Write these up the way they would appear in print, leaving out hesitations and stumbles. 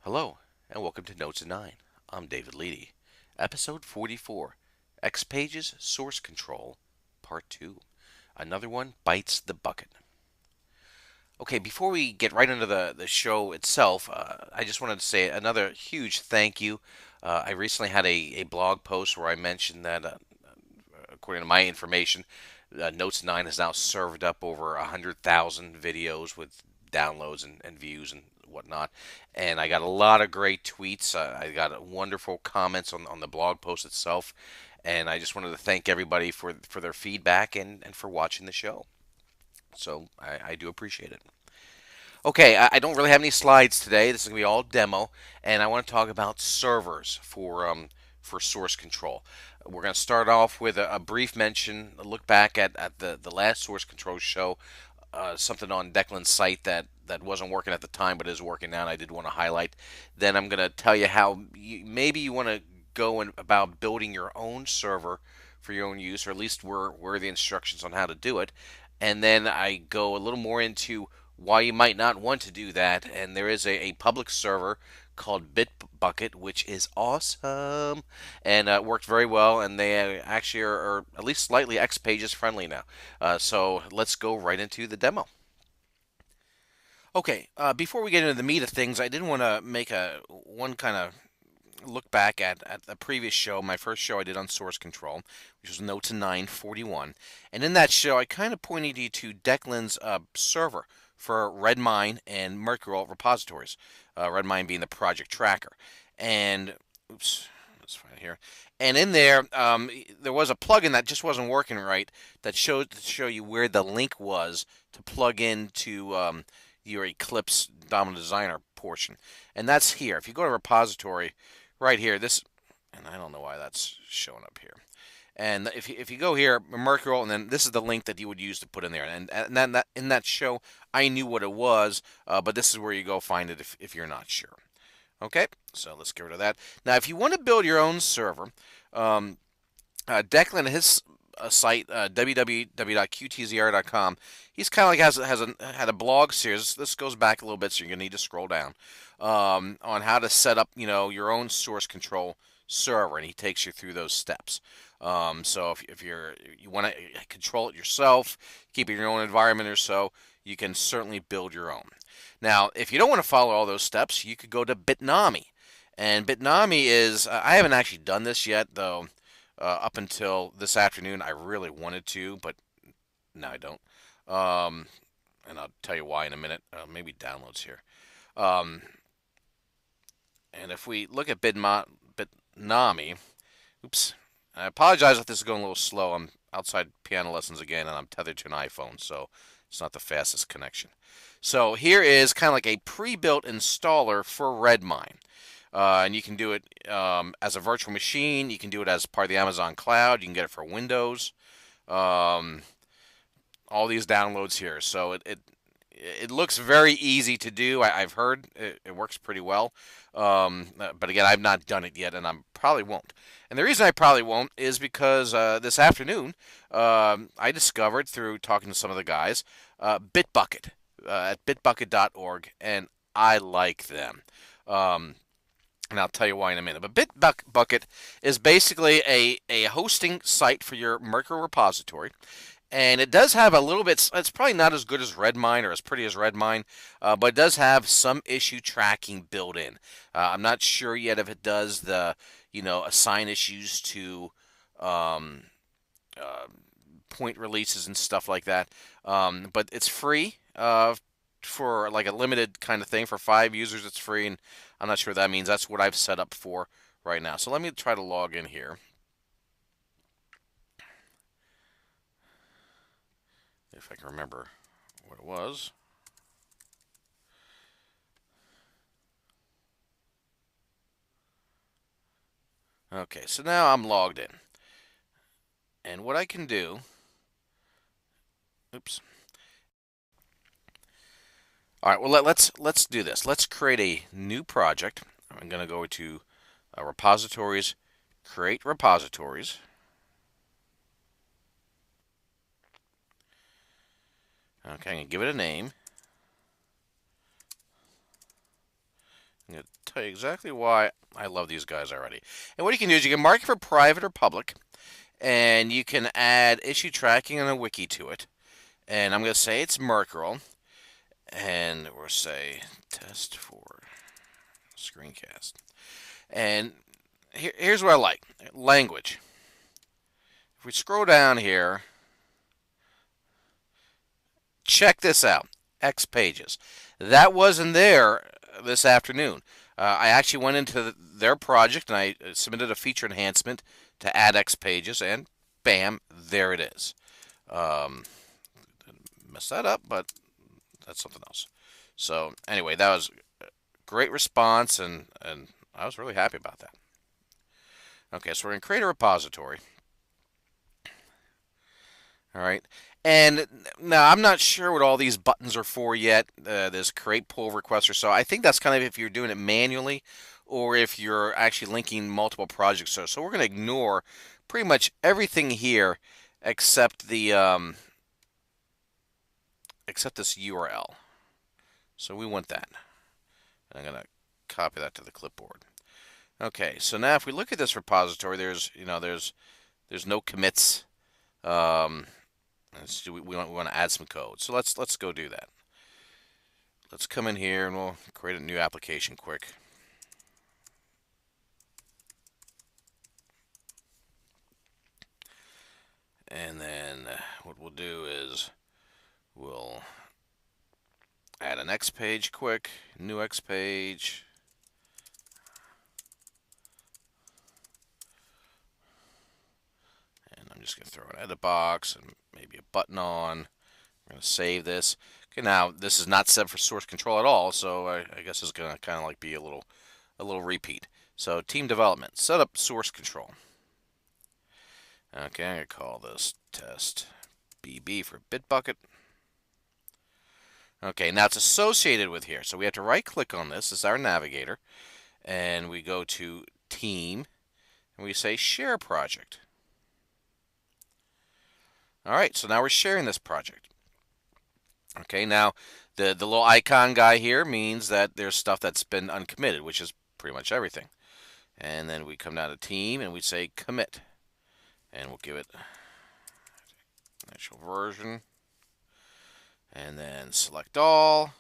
Hello, and welcome to Notes9. I'm David Leedy. Episode 44, XPAGES Source Control, Part 2. Another one bites the bucket. Okay, before we get right into the show itself, I just wanted to say another huge thank you. I recently had a blog post where I mentioned that, according to my information, Notes9 has now served up over 100,000 videos with downloads and views and whatnot. And I got a lot of great tweets. I got wonderful comments on the blog post itself. And I just wanted to thank everybody for their feedback and for watching the show. So I do appreciate it. Okay, I don't really have any slides today. This is going to be all demo, and I want to talk about servers for source control. We're going to start off with a brief mention, a look back at the last source control show, something on Declan's site that wasn't working at the time but is working now, and I did want to highlight. Then I'm going to tell you how maybe you want to go about building your own server for your own use, or at least where are the instructions on how to do it. And then I go a little more into why you might not want to do that. And there is a public server called Bitbucket, which is awesome and worked very well. And they actually are at least slightly XPages friendly now. So let's go right into the demo. Okay, before we get into the meat of things, I did want to make a one kind of look back at the previous show, my first show I did on source control, which was NotesIn9 41. And in that show, I kind of pointed you to Declan's server for Redmine and Mercurial repositories. Redmine being the project tracker. And, oops, let's find it here. And in there, there was a plugin that just wasn't working right that showed to show you where the link was to plug into your Eclipse Domino Designer portion. And that's here. If you go to repository, right here, this, and I don't know why that's showing up here. And if you go here, Mercurial, and then this is the link that you would use to put in there. And then in that show, I knew what it was, but this is where you go find it if you're not sure. Okay, so let's get rid of that. Now, if you want to build your own server, Declan, his site, www.qtzr.com, he's kind of like had a blog series. This goes back a little bit, so you're gonna need to scroll down on how to set up, your own source control server, and he takes you through those steps. So if you want to control it yourself, keep it in your own environment or so, you can certainly build your own. Now, if you don't want to follow all those steps, you could go to Bitnami. And Bitnami is, I haven't actually done this yet, though. Up until this afternoon, I really wanted to, but now I don't. And I'll tell you why in a minute. Maybe downloads here. Um, and if we look at Bitnami, oops, I apologize if this is going a little slow. I'm outside piano lessons again, and I'm tethered to an iPhone, so it's not the fastest connection. So here is kind of like a pre-built installer for Redmine. And you can do it as a virtual machine. You can do it as part of the Amazon cloud. You can get it for Windows. Um, all these downloads here. So it looks very easy to do. I've heard it works pretty well. But again, I've not done it yet, and I probably won't. And the reason I probably won't is because this afternoon I discovered through talking to some of the guys Bitbucket at bitbucket.org, and I like them. And I'll tell you why in a minute. But Bitbucket is basically a hosting site for your Merkle repository. And it does have a little bit, it's probably not as good as Redmine or as pretty as Redmine, but it does have some issue tracking built in. I'm not sure yet if it does assign issues to um, uh, point releases and stuff like that. But it's free for like a limited kind of thing. For 5 users, it's free, and I'm not sure what that means. That's what I've set up for right now. So let me try to log in here. If I can remember what it was. Okay, so now I'm logged in. And what I can do, oops. All right, well let's do this. Let's create a new project. I'm going to go to repositories, create repositories. Okay, I'm going to give it a name. I'm going to tell you exactly why I love these guys already. And what you can do is you can mark it for private or public, and you can add issue tracking and a wiki to it. And I'm going to say it's Mercurial, and we'll say test for screencast. And here's what I like. Language. If we scroll down here, check this out. XPAGES. That wasn't there this afternoon. I actually went into their project and I submitted a feature enhancement to add XPages, and bam, there it is. Messed that up, but that's something else. So anyway, that was a great response, and I was really happy about that. Okay, so we're going to create a repository. All right. And now I'm not sure what all these buttons are for yet. This create pull request or so. I think that's kind of if you're doing it manually or if you're actually linking multiple projects. So we're going to ignore pretty much everything here except the except this URL. So we want that. I'm going to copy that to the clipboard. Okay. So now if we look at this repository, there's no commits. We want to add some code. So let's go do that. Let's come in here and we'll create a new application quick. And then what we'll do is we'll add an X page quick, new X page. And I'm just going to throw an edit box and maybe a button on. We're going to save this. Okay, now this is not set for source control at all, so I guess it's going to kind of like be a little repeat. So team development, set up source control. Okay, I'm going to call this test BB for Bitbucket. Okay, now it's associated with here, so we have to right click on this. This is our navigator, and we go to team, and we say share project. All right, so now we're sharing this project. Okay, now the little icon guy here means that there's stuff that's been uncommitted, which is pretty much everything. And then we come down to team and we say commit. And we'll give it initial version. And then select all.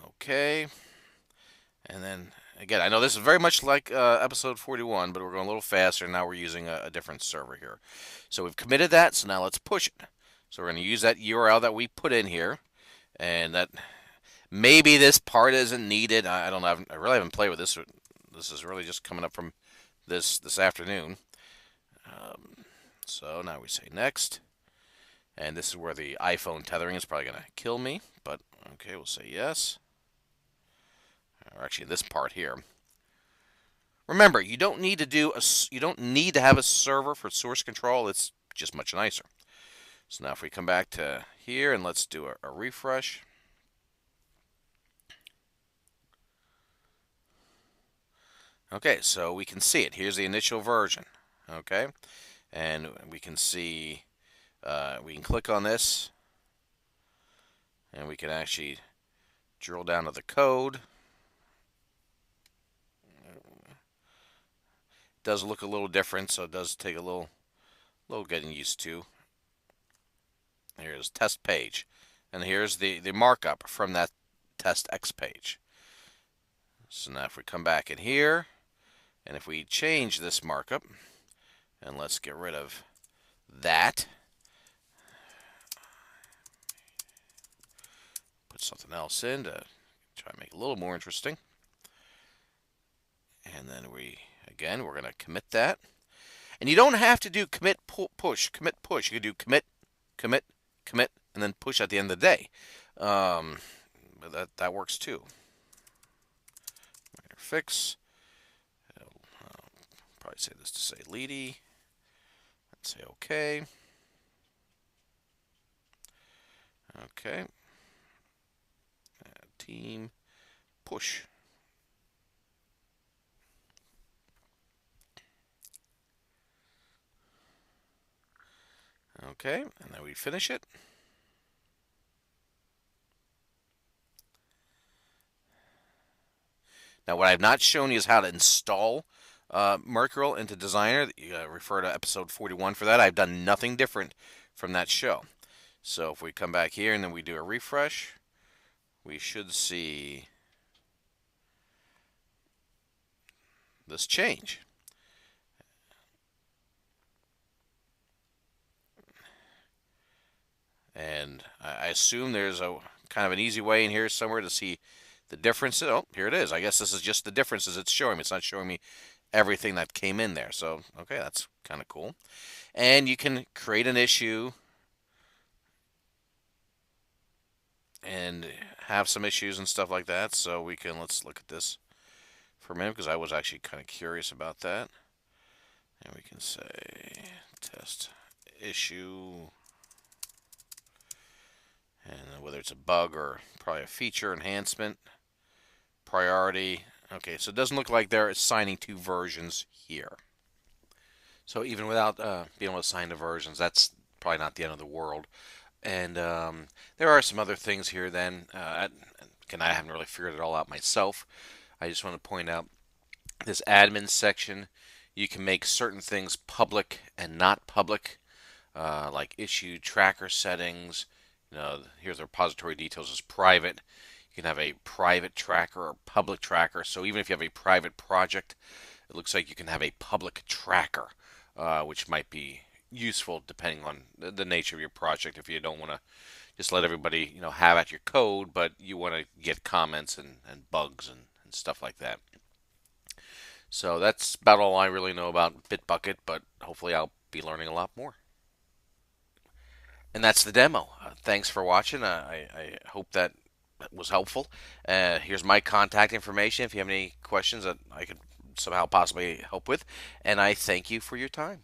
Okay. And then again, I know this is very much like episode 41, but we're going a little faster. Now we're using a different server here. So we've committed that, so now let's push it. So we're going to use that URL that we put in here, and that maybe this part isn't needed. I don't know. I really haven't played with this. This is really just coming up from this afternoon. So now we say next, and this is where the iPhone tethering is probably going to kill me, but okay, we'll say yes. Or actually, this part here. Remember, you don't need to have a server for source control. It's just much nicer. So now if we come back to here and let's do a refresh. Okay, so we can see it. Here's the initial version. Okay, and we can see, we can click on this and we can actually drill down to the code. It does look a little different, so it does take a little getting used to. Here's test page, and here's the markup from that test X page. So now if we come back in here, and if we change this markup, and let's get rid of that, put something else in to try to make it a little more interesting, and then we're going to commit that. And you don't have to do commit push, commit push. You can do commit, commit, commit, and then push at the end of the day. But that works too. Minor fix. Probably say this to say Leedy. And say OK. Okay. Team push. Okay, and then we finish it. Now, what I've not shown you is how to install Mercurial into Designer. You refer to episode 41 for that. I've done nothing different from that show. So if we come back here and then we do a refresh, we should see this change. And I assume there's a kind of an easy way in here somewhere to see the differences. Oh, here it is. I guess this is just the differences it's showing me. It's not showing me everything that came in there. So, okay, that's kind of cool. And you can create an issue and have some issues and stuff like that. So we can, let's look at this for a minute because I was actually kind of curious about that. And we can say test issue, and whether it's a bug or probably a feature enhancement, priority. Okay, so it doesn't look like they're assigning two versions here. So even without being able to assign the versions, that's probably not the end of the world. And there are some other things here then. Again, I haven't really figured it all out myself. I just want to point out this admin section. You can make certain things public and not public, like issue tracker settings. Here's the repository details is private. You can have a private tracker or public tracker. So even if you have a private project, it looks like you can have a public tracker, which might be useful depending on the nature of your project. If you don't want to just let everybody have at your code, but you want to get comments and bugs and stuff like that. So that's about all I really know about Bitbucket, but hopefully I'll be learning a lot more. And that's the demo. Thanks for watching. I hope that was helpful. Here's my contact information if you have any questions that I could somehow possibly help with. And I thank you for your time.